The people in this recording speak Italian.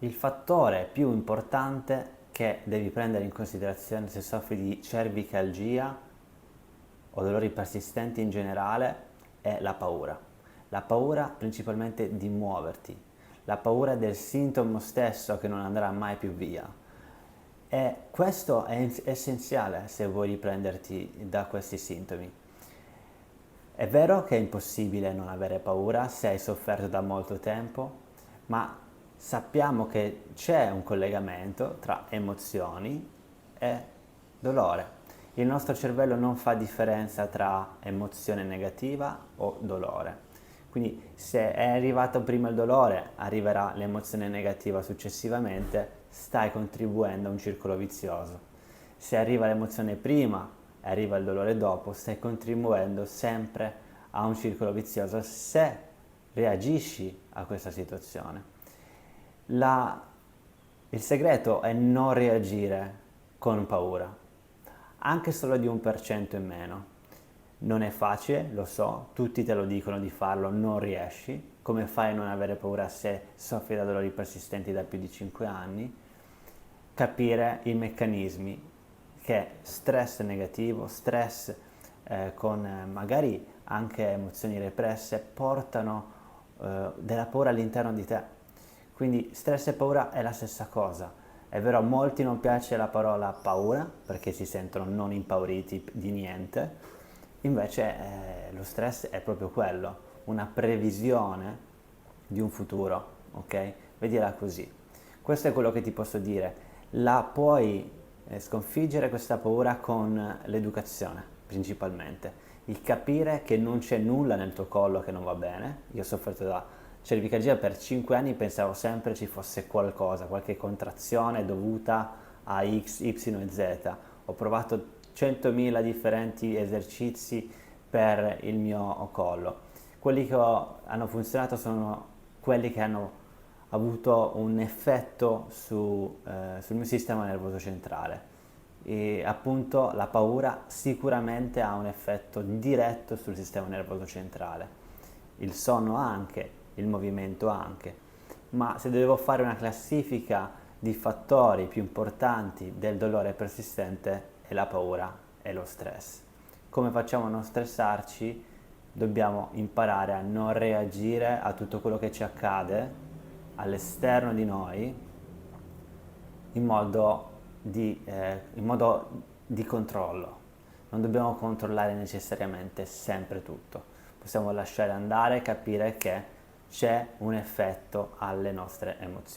Il fattore più importante che devi prendere in considerazione se soffri di cervicalgia o dolori persistenti in generale è la paura. La paura principalmente di muoverti, la paura del sintomo stesso che non andrà mai più via. E questo è essenziale se vuoi riprenderti da questi sintomi. È vero che è impossibile non avere paura se hai sofferto da molto tempo, ma sappiamo che c'è un collegamento tra emozioni e dolore. Il nostro cervello non fa differenza tra emozione negativa o dolore. Quindi se è arrivato prima il dolore, arriverà l'emozione negativa successivamente, stai contribuendo a un circolo vizioso. Se arriva l'emozione prima e arriva il dolore dopo, stai contribuendo sempre a un circolo vizioso se reagisci a questa situazione. La- il segreto è non reagire con paura, anche solo di 1% in meno. Non è facile, lo so, tutti te lo dicono di farlo, non riesci. Come fai a non avere paura se soffri da dolori persistenti da più di 5 anni? Capire i meccanismi che stress negativo, stress con magari anche emozioni represse portano della paura all'interno di te. Quindi stress e paura è la stessa cosa. È vero, a molti non piace la parola paura perché si sentono non impauriti di niente, invece lo stress è proprio quello, una previsione di un futuro, ok? Vedila così. Questo è quello che ti posso dire. La puoi sconfiggere questa paura con l'educazione, principalmente. Il capire che non c'è nulla nel tuo collo che non va bene. Io ho sofferto da cervicalgia per 5 anni, pensavo sempre ci fosse qualcosa, qualche contrazione dovuta a X, Y e Z. Ho provato 100.000 differenti esercizi per il mio collo. Quelli che hanno funzionato sono quelli che hanno avuto un effetto sul mio sistema nervoso centrale. E appunto la paura sicuramente ha un effetto diretto sul sistema nervoso centrale. Il sonno anche, il movimento anche. Ma se dovevo fare una classifica di fattori più importanti del dolore persistente è la paura e lo stress. Come facciamo a non stressarci? Dobbiamo imparare a non reagire a tutto quello che ci accade all'esterno di noi in modo di controllo. Non dobbiamo controllare necessariamente sempre tutto. Possiamo lasciare andare e capire che c'è un effetto alle nostre emozioni.